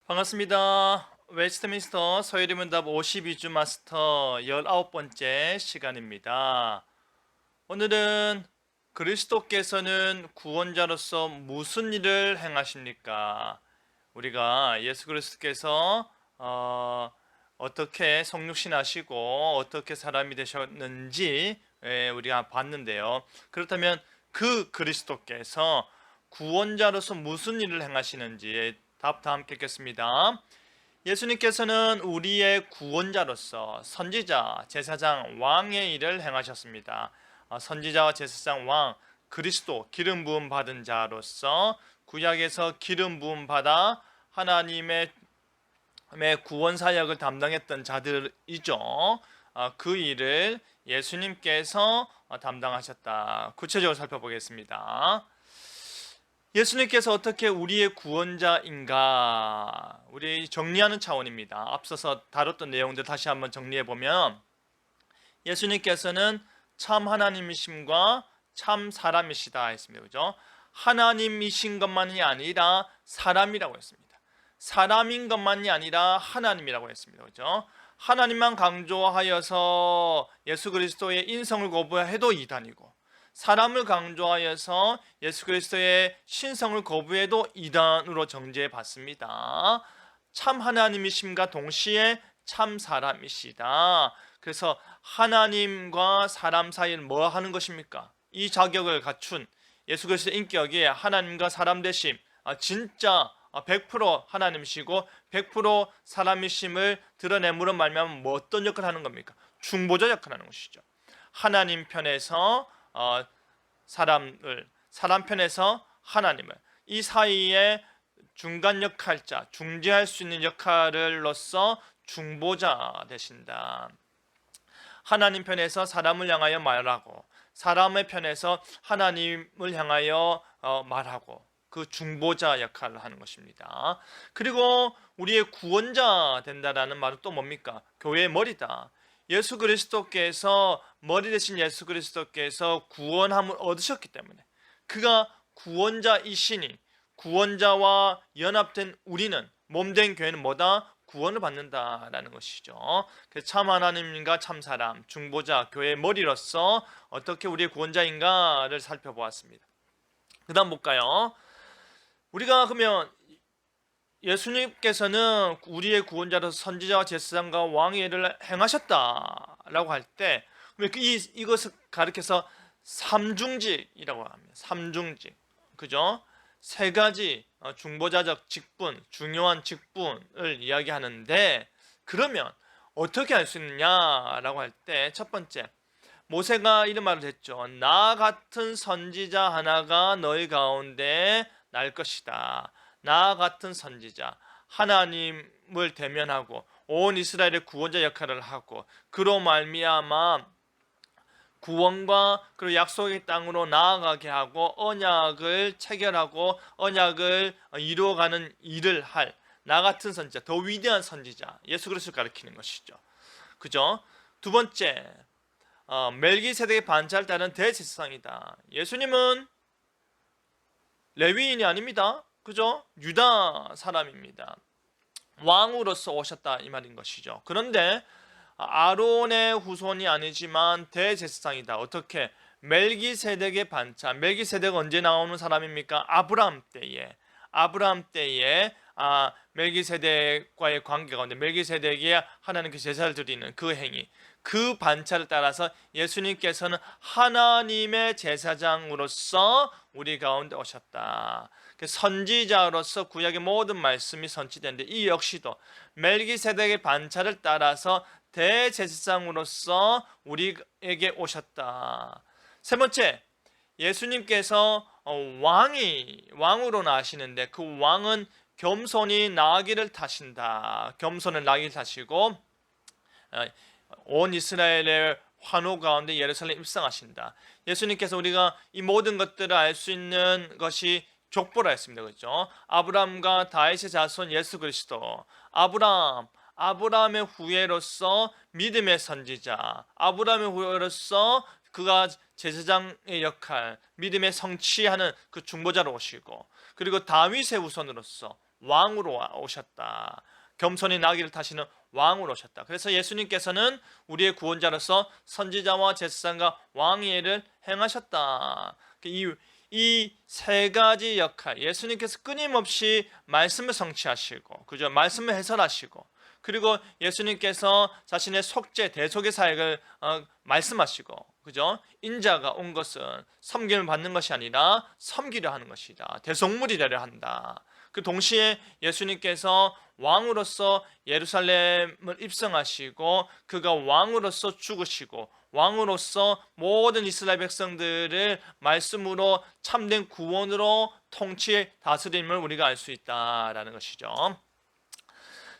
반갑습니다. 웨스트민스터 서열의문답 52주 마스터 19번째 시간입니다. 오늘은 그리스도께서는 구원자로서 무슨 일을 행하십니까? 우리가 예수 그리스도께서 어떻게 성육신하시고 어떻게 사람이 되셨는지 우리가 봤는데요. 그렇다면 그 그리스도께서 구원자로서 무슨 일을 행하시는지 답 다 함께 읽겠습니다. 예수님께서는 우리의 구원자로서 선지자, 제사장, 왕의 일을 행하셨습니다. 선지자와 제사장, 왕, 그리스도, 기름 부음 받은 자로서 구약에서 기름 부음 받아 하나님의 구원 사역을 담당했던 자들이죠. 그 일을 예수님께서 담당하셨다. 구체적으로 살펴보겠습니다. 예수님께서 어떻게 우리의 구원자인가? 우리 정리하는 차원입니다. 앞서서 다뤘던 내용들 다시 한번 정리해 보면 예수님께서는 참 하나님이심과 참 사람이시다 했습니다. 그죠? 하나님이신 것만이 아니라 사람이라고 했습니다. 사람인 것만이 아니라 하나님이라고 했습니다. 그죠? 하나님만 강조하여서 예수 그리스도의 인성을 거부해도 이단이고, 사람을 강조하여서 예수 그리스도의 신성을 거부해도 이단으로 정죄해 봤습니다. 참 하나님이심과 동시에 참 사람이시다. 그래서 하나님과 사람 사이를 뭐 하는 것입니까? 이 자격을 갖춘 예수 그리스도의 인격이 하나님과 사람 되심, 진짜 100% 하나님이시고 100% 사람이심을 드러내므로 말미암아 뭐 어떤 역할을 하는 겁니까? 중보자 역할을 하는 것이죠. 하나님 편에서 사람을, 사람 편에서 하나님을, 이 사이에 중간 역할자, 중재할 수 있는 역할을로서 중보자 되신다. 하나님 편에서 사람을 향하여 말하고, 사람의 편에서 하나님을 향하여 말하고, 그 중보자 역할을 하는 것입니다. 그리고 우리의 구원자 된다라는 말은 또 뭡니까? 교회의 머리다. 예수 그리스도께서, 머리 되신 예수 그리스도께서 구원함을 얻으셨기 때문에, 그가 구원자이시니 구원자와 연합된 우리는, 몸된 교회는 뭐다? 구원을 받는다라는 것이죠. 그래서 참 하나님과 참 사람, 중보자, 교회의 머리로서 어떻게 우리의 구원자인가를 살펴보았습니다. 그 다음 볼까요? 우리가 그러면 예수님께서는 우리의 구원자로서 선지자와 제사장과 왕의 일을 행하셨다라고 할 때, 이것을 가리켜서 삼중직이라고 합니다. 삼중직, 그죠? 세 가지 중보자적 직분, 중요한 직분을 이야기하는데, 그러면 어떻게 할 수 있느냐라고 할 때, 첫 번째, 모세가 이런 말을 했죠. 나 같은 선지자 하나가 너희 가운데 날 것이다. 나 같은 선지자, 하나님을 대면하고 온 이스라엘의 구원자 역할을 하고, 그로 말미암아 구원과 그리고 약속의 땅으로 나아가게 하고 언약을 체결하고 언약을 이루어가는 일을 할 나 같은 선지자, 더 위대한 선지자, 예수 그리스도를 가리키는 것이죠. 그죠? 두 번째, 멜기세덱의 반차를 따른 대제사장이다. 예수님은 레위인이 아닙니다. 그죠? 유다 사람입니다. 왕으로서 오셨다 이 말인 것이죠. 그런데 아론의 후손이 아니지만 대제사장이다. 어떻게? 멜기세덱의 반차. 멜기세덱 언제 나오는 사람입니까? 아브라함 때에 멜기세덱과의 관계 가운데 멜기세덱이 하나님께 제사를 드리는 그 행위, 그 반차를 따라서 예수님께서는 하나님의 제사장으로서 우리 가운데 오셨다. 선지자로서 구약의 모든 말씀이 선지되는데, 이 역시도 멜기세덱의 반차를 따라서 대제사장으로서 우리에게 오셨다. 세 번째, 예수님께서 왕으로 나시는데 그 왕은 겸손히 나귀를 타신다. 겸손을 나귀를 타시고 온 이스라엘의 환호 가운데 예루살렘 입성하신다. 예수님께서 우리가 이 모든 것들을 알 수 있는 것이 족보라 했습니다. 그렇죠? 아브라함과 다윗의 자손 예수 그리스도, 아브라함의 후예로서 믿음의 선지자, 아브라함의 후예로서 그가 제사장의 역할, 믿음의 성취하는 그 중보자로 오시고, 그리고 다윗의 후손으로서 왕으로 오셨다. 겸손히 나귀를 타시는 왕으로 오셨다. 그래서 예수님께서는 우리의 구원자로서 선지자와 제사장과 왕의 일을 행하셨다. 이 세 가지 역할, 예수님께서 끊임없이 말씀을 성취하시고, 그죠? 말씀을 해설하시고, 그리고 예수님께서 자신의 속죄, 대속의 사역을 말씀하시고, 그죠? 인자가 온 것은 섬김을 받는 것이 아니라 섬기려 하는 것이다. 대속물이 되려 한다. 그 동시에 예수님께서 왕으로서 예루살렘을 입성하시고 그가 왕으로서 죽으시고 왕으로서 모든 이스라엘 백성들을 말씀으로 참된 구원으로 통치 다스림을 우리가 알 수 있다라는 것이죠.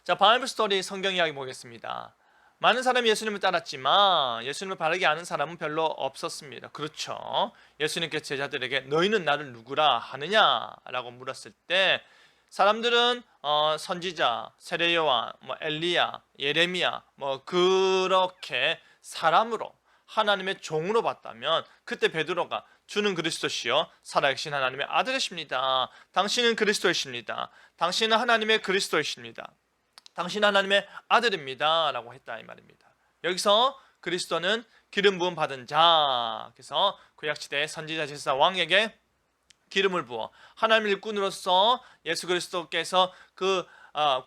자, 바이블 스토리 성경 이야기 보겠습니다. 많은 사람이 예수님을 따랐지만 예수님을 바르게 아는 사람은 별로 없었습니다. 그렇죠. 예수님께서 제자들에게 너희는 나를 누구라 하느냐라고 물었을 때 사람들은 선지자, 세례요한, 엘리야, 예레미야 그렇게 사람으로 하나님의 종으로 봤다면 그때 베드로가 주는 그리스도시요 살아계신 하나님의 아들이십니다. 당신은 그리스도이십니다. 당신은 하나님의 그리스도이십니다. 당신 하나님의 아들입니다 라고 했다 이 말입니다. 여기서 그리스도는 기름 부음 받은 자, 그래서 구약시대의 선지자, 제사장, 왕에게 기름을 부어 하나님의 일꾼으로서 예수 그리스도께서 그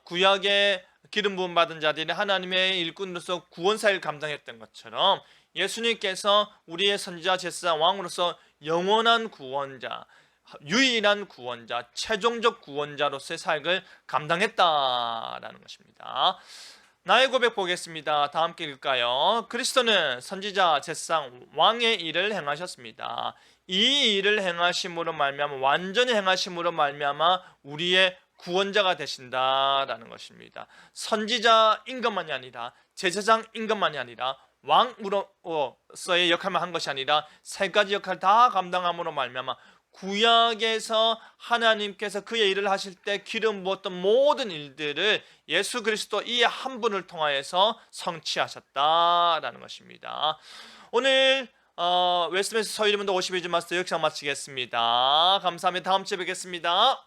구약의 기름 부음 받은 자들이 하나님의 일꾼으로서 구원사를 감당했던 것처럼 예수님께서 우리의 선지자, 제사장, 왕으로서 영원한 구원자, 유일한 구원자, 최종적 구원자로서의 사역을 감당했다라는 것입니다. 나의 고백 보겠습니다. 다 함께 읽을까요? 그리스도는 선지자, 제사장, 왕의 일을 행하셨습니다. 이 일을 행하심으로 말미암아 완전히 행하심으로 말미암아 우리의 구원자가 되신다라는 것입니다. 선지자인 것만이 아니라 제사장인 것만이 아니라 왕으로서의 역할만 한 것이 아니라 세 가지 역할 다 감당함으로 말미암아 구약에서 하나님께서 그의 일을 하실 때 기름 부었던 모든 일들을 예수 그리스도 이 한 분을 통하여서 성취하셨다라는 것입니다. 오늘 웨스트민스터 서유리문도 52주 마스터 역사 마치겠습니다. 감사합니다. 다음 주에 뵙겠습니다.